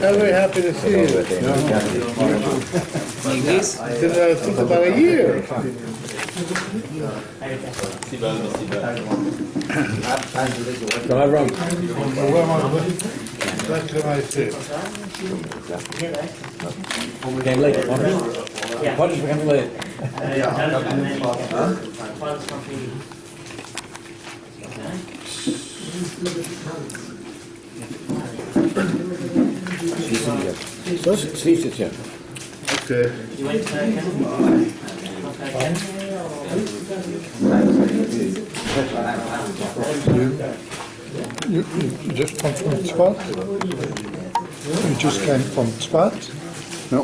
I'm very happy to see you. Like this? Since about a year. What can I say? Came late. What is came late? Okay. You just come from Tzfat? You just came from Tzfat? No,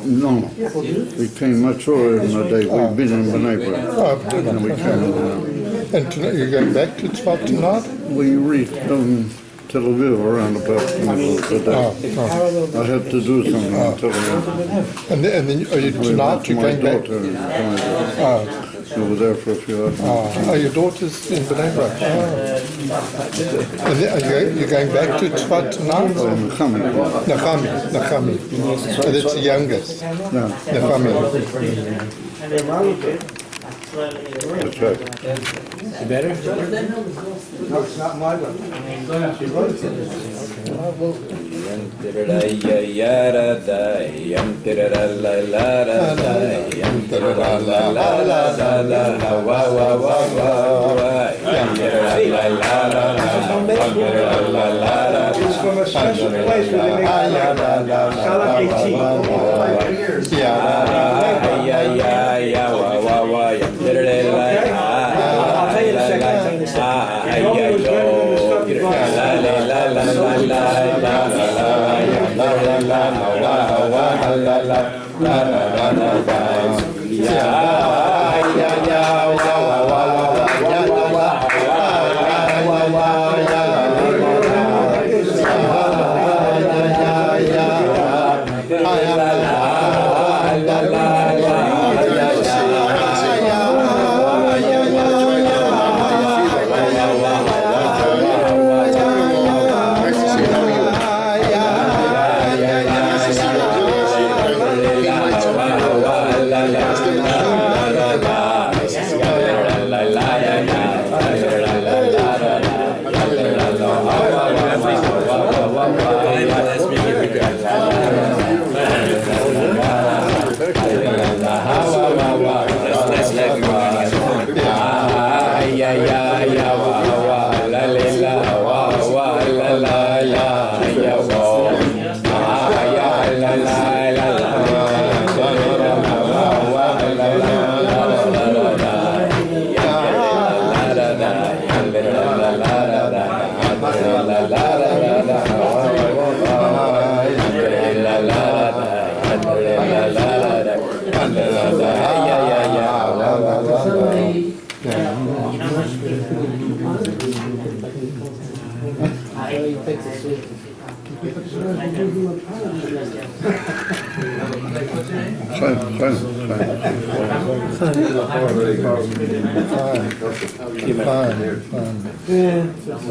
we came much earlier in the day. We've been in Bnei Brak. And we came. And tonight, you're going back to Tzfat tonight? We reached Tel Aviv around about the middle of the day. I had to do something in Tel Aviv. And then are you tonight? You're going back? We were there for a few hours. Oh, your daughter's in Bnei Brak. And then you're going back to Tzfat tonight? Nachami. So that's the youngest. Nachami. That's right. You better? No, it's not my one.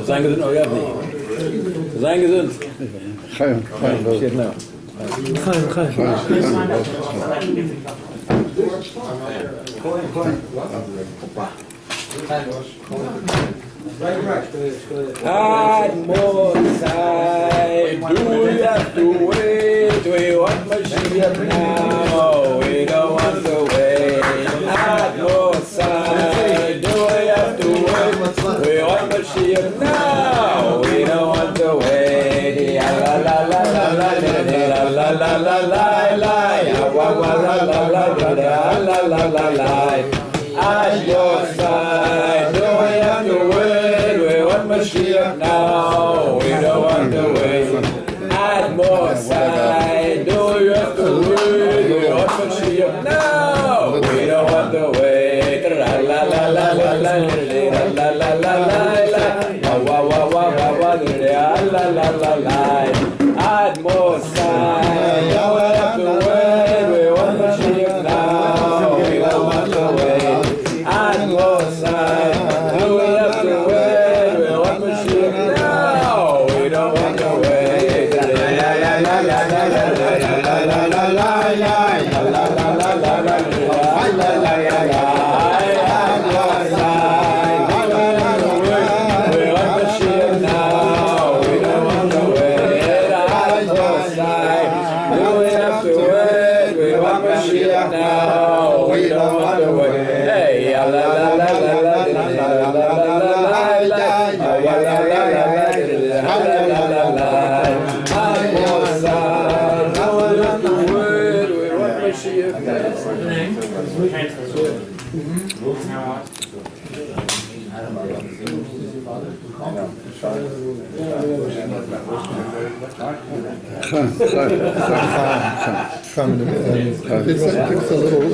Sein gesund, oh ja, nicht. Sein gesund. Steht now. Admosai, do we have to wait? We want Mashiach now. We don't want to wait. Admosai, do we have to wait? We want Mashiach now. We don't want to wait. La la la la la la la. la la la la la, ya wa wa la la la la la la la. At your side, do we have to wait? We want Mashiach now. We don't want to wait. At more side, do you have to wait? We want Mashiach now. We don't want to wait. La la la la la la la la la la la. Wa wa wa wa wa la la la la. At more side, do we have to wait? We want Mashiach now. We don't want to wait. At more side, do we have to wait? We want Mashiach now. We don't want to wait. La la la la la la la la la la la la la la la. Now we don't want to wait. Hey, la la la la la la la It's a little.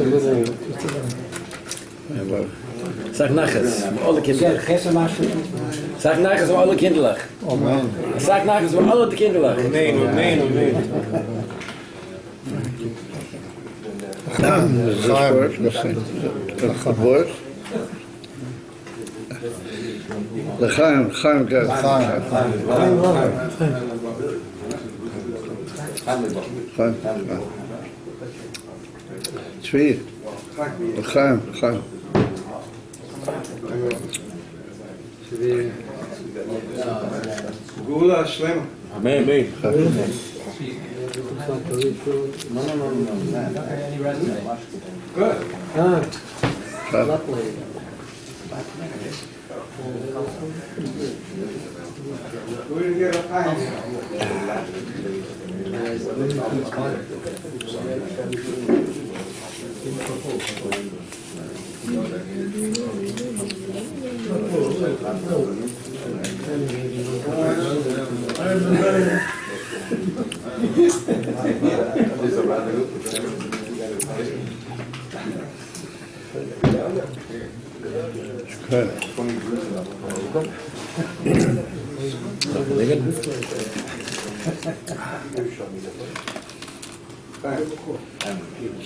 Sag nachher, alle Kinder. Sag nachher, alle Kinder. Sag nachher, alle Kinder. Nee. Chaim Tzvi. Chaim. Gula Shlema. Amen. Good. Lovely. We didn't get a pie.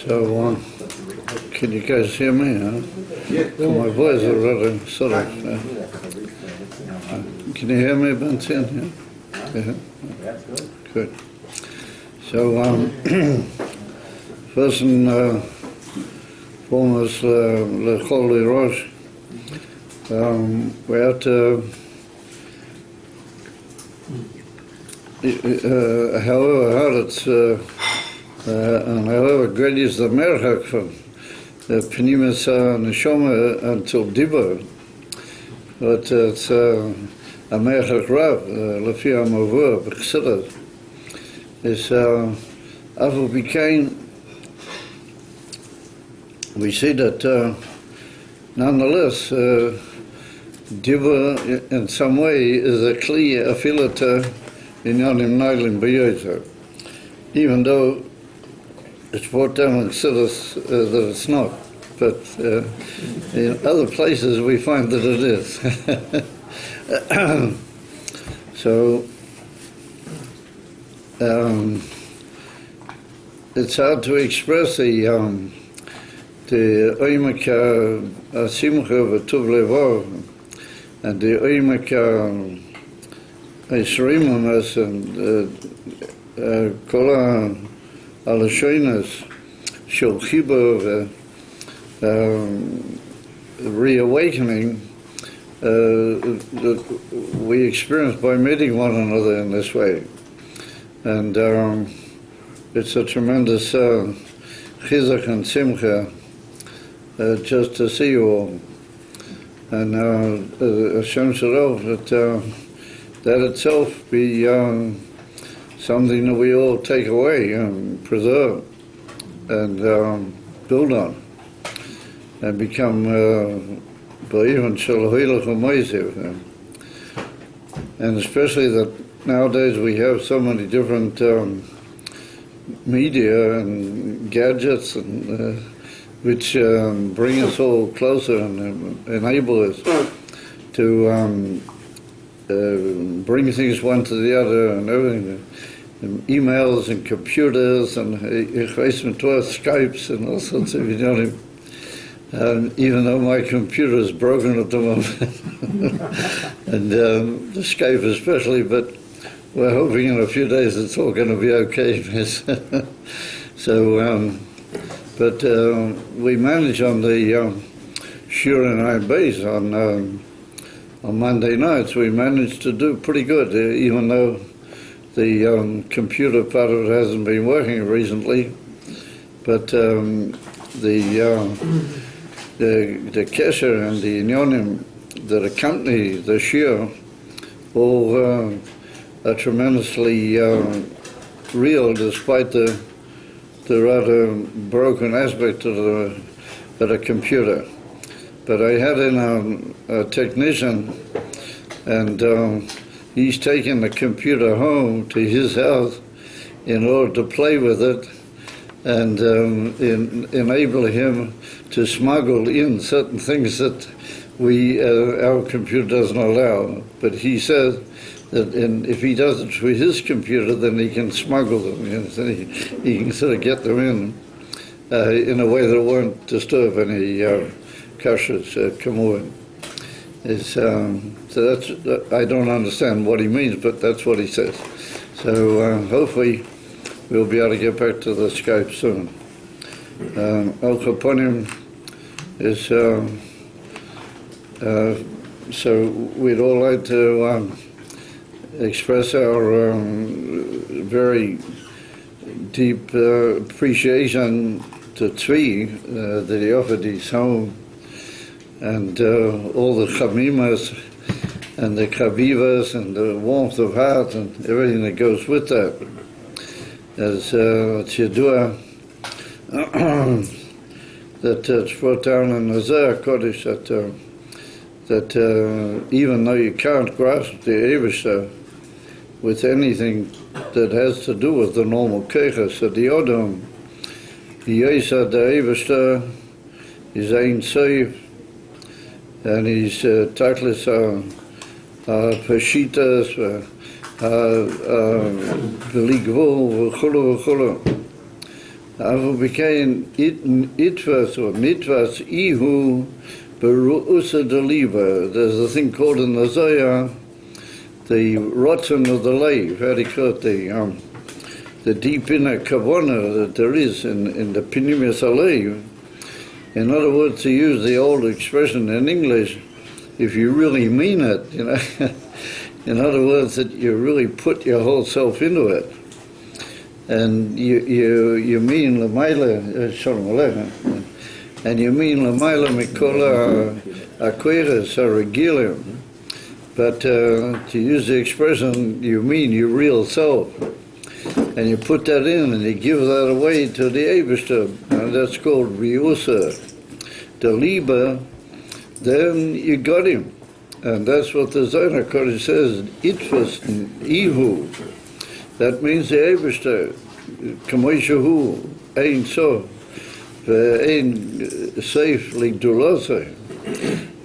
So, can you guys hear me? Huh? My voice is rather sort of. Can you hear me, Benson? Yeah. Good. So, first and foremost, Lecholi Rosh. We have to. However hard it's, and however great is the merchak from the Pnimis Neshama until Dibur, but it's a merchak rav, Lefi HaMavur, B'chsirat. It's after became, we see that nonetheless, Dibur in some way is a kli, a filter in Yonim Nailim B'yozer, even though it's brought down and considers that it's not, but in other places we find that it is. So it's hard to express the oimek simcha v'tuv levov and the oimek Yisreimus and Kola Alashoinas Shel Chibur reawakening that we experience by meeting one another in this way. And it's a tremendous chizuk and simcha just to see you all. And Hashem Shalom, that itself be something that we all take away and preserve and build on and become ba'ivon shel hoilach u'moisev. And especially that nowadays we have so many different media and gadgets and which bring us all closer and enable us to bring things one to the other and everything. And emails and computers and Skypes and all sorts of, even though my computer is broken at the moment, and the Skype especially, but we're hoping in a few days it's all going to be okay. So, but we manage on the Shur and I base on Monday nights. We managed to do pretty good, even though the computer part of it hasn't been working recently. But the kesher and the inyonim that accompany the Shur all are tremendously real, despite the rather broken aspect of the computer. But I had in a technician, and he's taken the computer home to his house in order to play with it and enable him to smuggle in certain things that our computer doesn't allow. But he says that if he does it with his computer, then he can smuggle them. So he can sort of get them in a way that won't disturb any kashers kamuin. So that's, I don't understand what he means, but that's what he says. So hopefully we'll be able to get back to the Skype soon. Al Kaponim is, so we'd all like to express our very deep appreciation to Tzvi that he offered his home, and all the chamimas and the kavivas and the warmth of heart and everything that goes with that. As it's Yadua that it's brought down in the Zohar Kodesh that even though you can't grasp the Eivishter with anything that has to do with the normal keiches of the Odom, Yesa the Eivishter is Ein Sof, and his titles are Peshitas, Beligvul, v'chulu v'chulu. Avu became itvas or mitvas ihu beru'usa deliva. There's a thing called in the Zohar, the rotten of the lave, how do you call it, the deep inner kavanah that there is in the pinimis alev. In other words, to use the old expression in English, if you really mean it, in other words, that you really put your whole self into it, and you mean l'mayla shalom aleichem, and you mean l'mayla mikola akweres haregilim, but to use the expression, you mean your real self, and you put that in and you give that away to the Eibishter, and that's called Riusa, the Liba, then you got him. And that's what the Zohar Kodesh says, Itfas Ihu. That means the Eibishter, Kamoishahu, Ein Sof, Ein Seif Ligdulosai.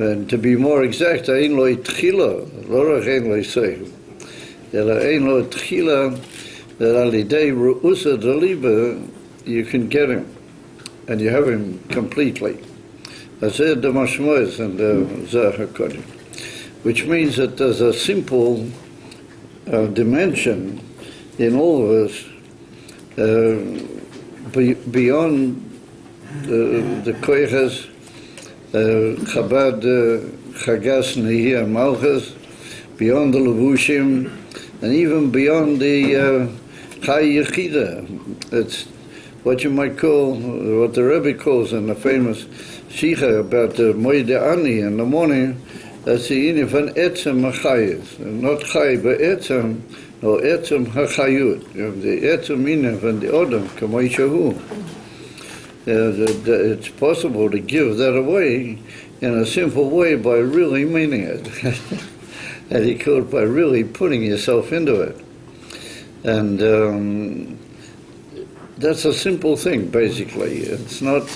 And to be more exact, Ein Lo Tchila, Lorach Ein Lo Seif. Ela Ein Lo Tchila, that Alidei Ru'usa Deliba, you can get him, and you have him completely. As said the Mashmois and the Zohar Kodesh, which means that there's a simple dimension in all of us beyond the koiches, Chabad, Chagas, Nehiyah, Malchus, beyond the Levushim, and even beyond the Chai Yechida. It's what you might call, what the Rebbe calls in the famous Shicha about the Moed Ani in the morning, that's the inyan van Etzem Machayis, not Chay, but Etzem, no etzem hachayut, the etzem inyan van the odom, kamay shahu. It's possible to give that away in a simple way by really meaning it. And he could by really putting yourself into it. And that's a simple thing, basically. It's not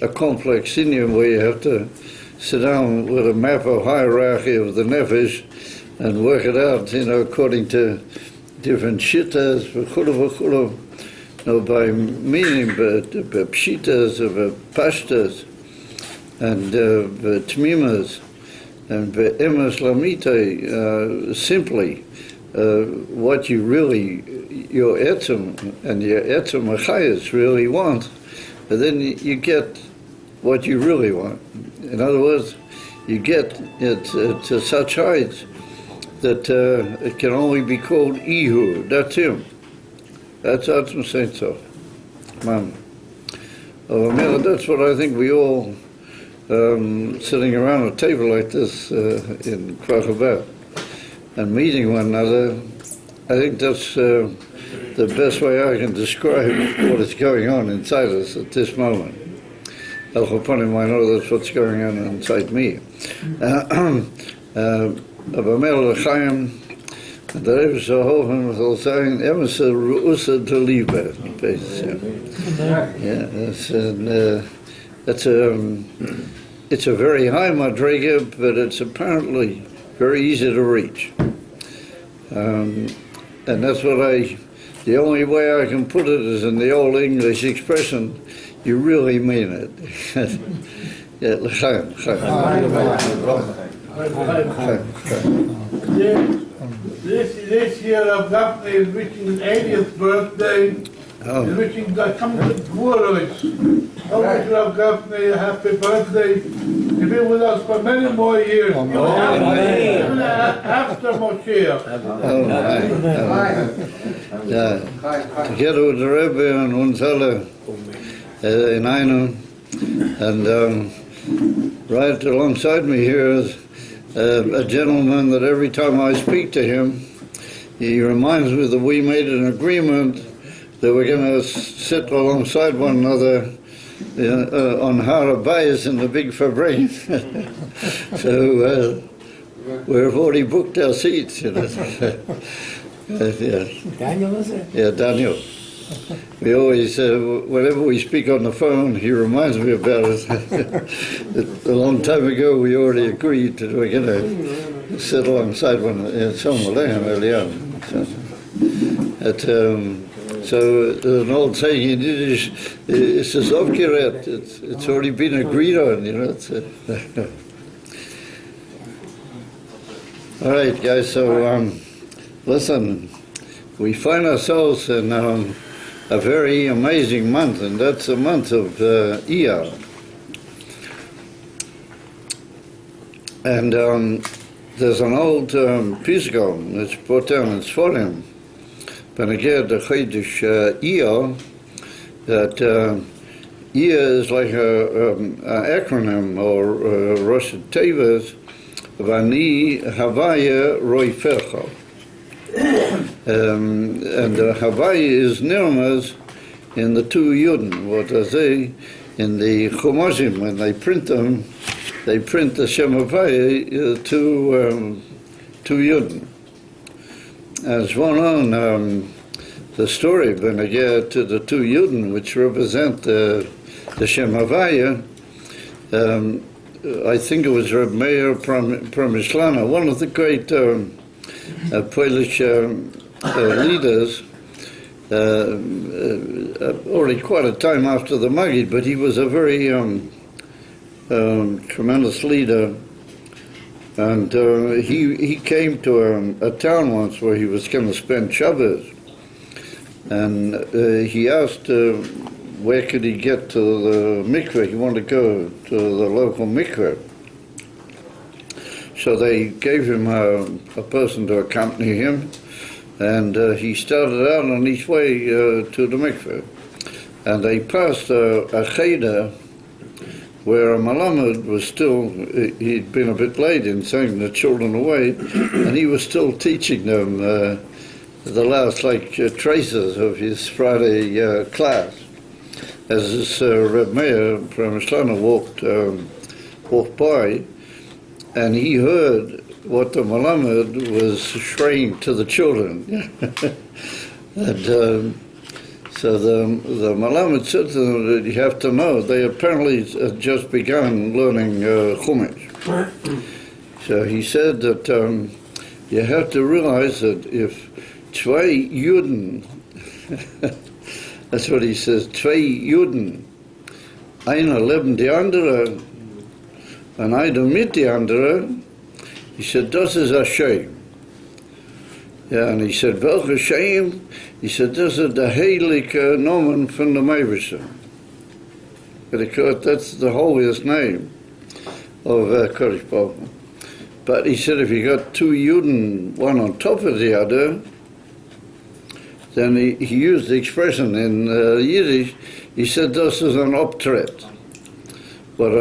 a complex inyan where you have to sit down with a map of hierarchy of the nefesh and work it out, according to different shittas, v'chulu, by meaning, but pshitas, pashtas, and tmimas, and emes lamite, simply, what you really, your etzem and your etzem achayas really want, but then you get what you really want. In other words, you get it to such heights that it can only be called Ihu. That's him. That's Atzma Saint Sof. Man. That's what I think we all, sitting around a table like this in Krakow and meeting one another, I think that's the best way I can describe what is going on inside us at this moment. Al Chaponim, I know that's what's going on inside me. Aber L'chaim, the Rebbe Zahofen will say, Emerson Ru'usa to Liebe. Yeah, it's a very high madriga, but it's apparently very easy to reach. And that's what the only way I can put it is in the old English expression, you really mean it. Yeah, L'chaim, This year Rabbi Gafni is wishing his 80th birthday. He's wishing the coming Gvuros. I wish Rabbi Gafni a happy birthday. He'll be with us for many more years. Even after Moshiach. Yeah. Together with the Rebbe and Unzala in Einun, and right alongside me here is a gentleman that every time I speak to him, he reminds me that we made an agreement that we're going to sit alongside one another on Har HaBayis in the big Farbrengen. So we've already booked our seats. Yeah. Daniel, is it? Yeah, Daniel. We always, whenever we speak on the phone, he reminds me about it. A long time ago, we already agreed that we're going to sit alongside one earlier. So there's an old saying in Yiddish, it's a Zovkiret, it's already been agreed on, All right, guys, so listen, we find ourselves in a very amazing month, and that's the month of Iyar. And there's an old Pisgah that's brought down in Sforim, Beneged the Chodesh Iyar, that Iyar is like an acronym or Rosh Tevas, Vani Havaya Roifecha. And Havaya is nirmaz in the two Yudin. What are they? In the Chumashim, when they print them, they print the Shem Havaya two Yudin. As one on the story, when I get to the two Yudin, which represent the Shem Havaya, I think it was Reb Meir Premishlana, one of the great Polish leaders, already quite a time after the Maggid, but he was a very tremendous leader. And he came to a town once where he was going to spend Shabbos. And he asked where could he get to the mikveh. He wanted to go to the local mikveh. So they gave him a person to accompany him, and he started out on his way to the mikveh. And they passed a cheder where a malamed was still, he'd been a bit late in sending the children away, and he was still teaching them the last traces of his Friday class. As this Reb Meir from Ishlana walked by, and he heard what the Malamed was saying to the children. And so the Malamed said to them that you have to know, they apparently had just begun learning Chumash. So he said that you have to realize that if zwei Juden, that's what he says, zwei Juden, einer leben die andere, and einer mit die andere, he said, das ist a shame. Yeah, and he said, welke shame? He said, das ist der heilige Nomen von der Meibische. Because that's the holiest name of Kodesh Baruch. But he said, if you got two Juden, one on top of the other, then he used the expression in Yiddish, he said, das ist an Optret. But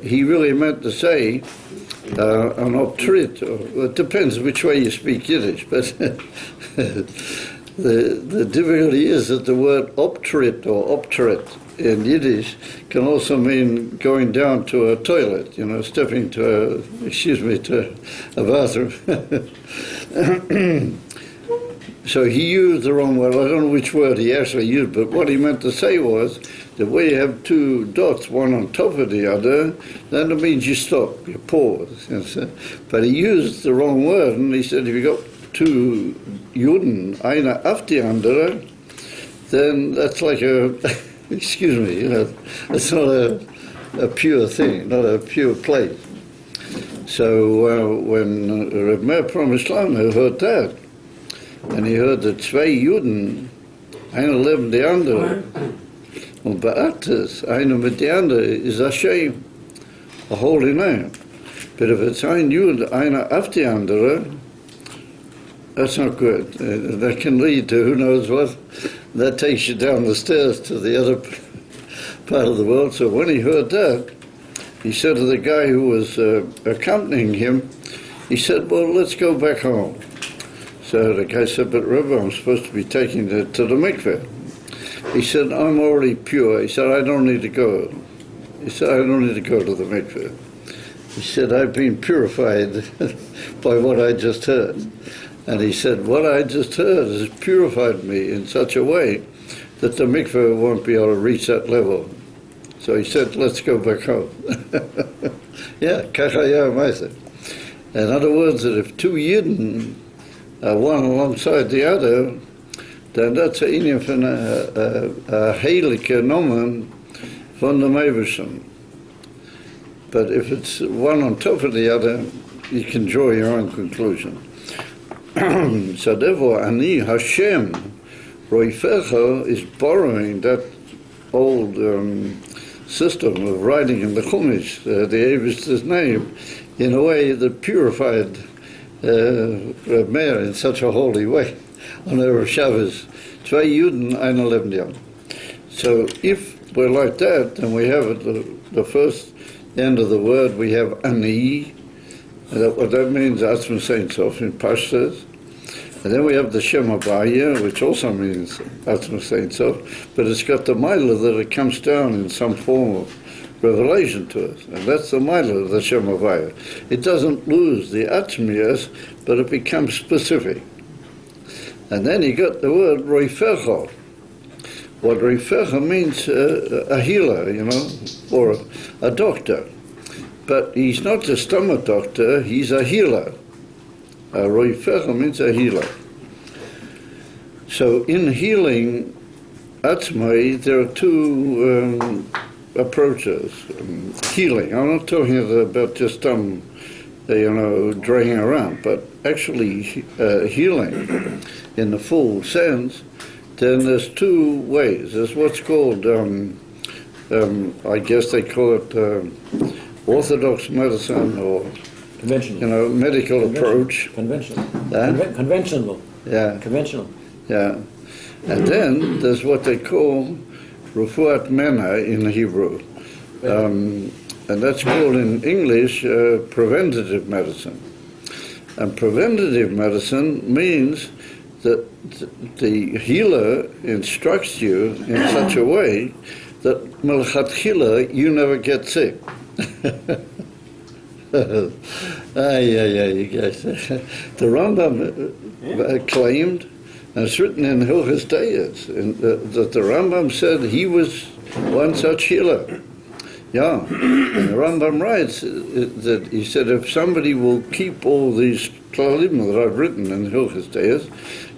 he really meant to say, an optrit, it depends which way you speak Yiddish, but the difficulty is that the word optrit or optret in Yiddish can also mean going down to a toilet, stepping to a bathroom. So he used the wrong word. I don't know which word he actually used, but what he meant to say was that where you have two dots, one on top of the other, then it means you stop, you pause. But he used the wrong word, and he said if you got two Juden, einer auf die andere, then that's like a, excuse me, it's not a pure thing, not a pure place. So when Reb Meir from Islam heard that, and he heard that zwei Juden, einer leben die andere, und beates, einer mit die andere, is a shame, a holy name. But if it's ein Jude, einer auf die andere, that's not good. That can lead to who knows what. That takes you down the stairs to the other part of the world. So when he heard that, he said to the guy who was accompanying him, he said, well, let's go back home. So the guy said, but Rebbe, I'm supposed to be taking it to the mikveh. He said, I'm already pure. He said, I don't need to go. He said, I don't need to go to the mikveh. He said, I've been purified by what I just heard. And he said, what I just heard has purified me in such a way that the mikveh won't be able to reach that level. So he said, let's go back home. Yeah, kachaya ma'aseh. In other words, that if two Yidden are one alongside the other, then that's a inyan von a heilige Nomen von der Meibischen. But if it's one on top of the other, you can draw your own conclusion. So therefore, Ani Hashem Roifecha is borrowing that old system of writing in the Chumash, the Eivish's name, in a way that purified Reb Meir in such a holy way on Erev Shabbos. Zwei Juden, einer leben die andere. So if we're like that, then we have at the first end of the word, we have Ani. What that means, Atzma Sein Sof in Pashtas. And then we have the Shem Havaya, which also means Atzma Sein Sof, but it's got the Mila that it comes down in some form of revelation to us. And that's the Mila of the Shem Havaya. It doesn't lose the Atzmiyas, but it becomes specific. And then you got the word Roifecha. What Roifecha means, a healer, or a doctor. But he's not a stomach doctor, he's a healer. Roifecha means a healer. So in healing Atzmai, there are two approaches. Healing, I'm not talking about just draying around, but actually healing in the full sense, then there's two ways. There's what's called, I guess they call it orthodox medicine or conventional, medical approach. Conventional. Conventional. Yeah. Conventional. Yeah. And then there's what they call refuat mena in Hebrew. And that's called in English preventative medicine. And preventative medicine means that the healer instructs you in such a way that melchatchila you never get sick. You guys. The Rambam claimed, and it's written in Hilchos Deis, that the Rambam said he was one such healer. Yeah, and the Rambam writes that he said if somebody will keep all these klalim that I've written in Hilchos Deis,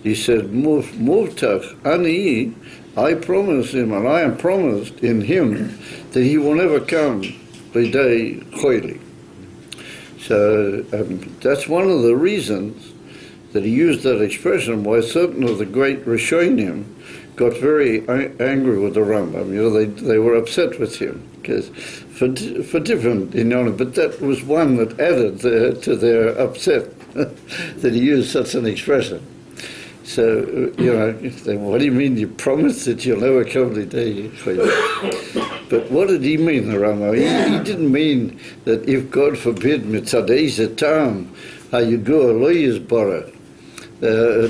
he said, Muvtach ani, I promise him, and I am promised in him that he will never come b'day choili. So that's one of the reasons that he used that expression, why certain of the great Rishonim got very angry with the Rambam. You know, they were upset with him because for different, you know, but that was one that added to their upset that he used such an expression. So, you know, what do you mean you promised that you'll never come to day? But what did he mean, the Rambam? He didn't mean that if, God forbid, mitzadei zetam, how you do a loyes bara,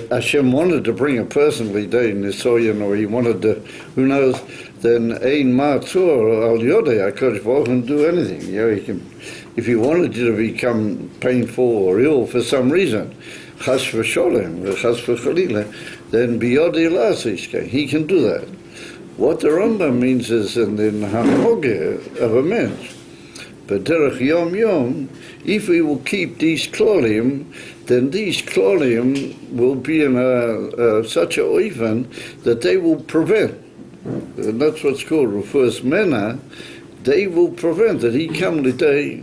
Hashem wanted to bring a person l'day nisoyan, or he wanted to, who knows, then ein ma'atzor al yodei HaKadosh Baruch Hu can do anything. You know, he can, if he wanted you to become painful or ill for some reason, chas v'sholem, chas v'chalila, then biyodei la'asishke, he can do that. What the Rambam means is in the hanogeh of a mensch, but derech yom yom, if we will keep these klolim, then these klolim will be in such a oifen that they will prevent, and that's what's called refuas mena, they will prevent that he come l'day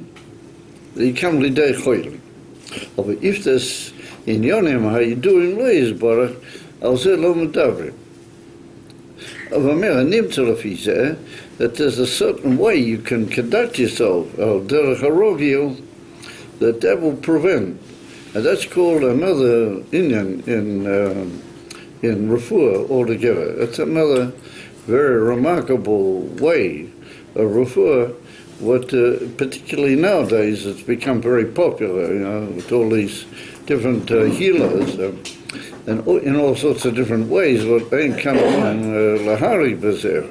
choili. But if this in yonim how you doing loyes bara, al zeh lo medavrim. That there's a certain way you can conduct yourself, derech harogil, that will prevent. And that's called another inyan in refuah altogether. It's another very remarkable way of refuah, what particularly nowadays it's become very popular, you know, with all these different healers, and in all sorts of different ways, what ain't come along lahari bazer.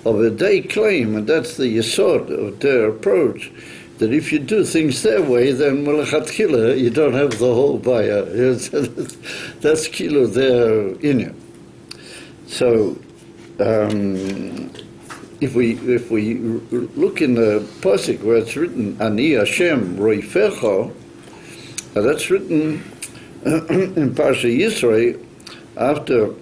But they claim, and that's the yesod of their approach, that if you do things their way, then melchatchila you don't have the whole baya. That's kilo their inyan. So if we look in the pasuk where it's written Ani Hashem roifecha, that's written in Parsha Yisro after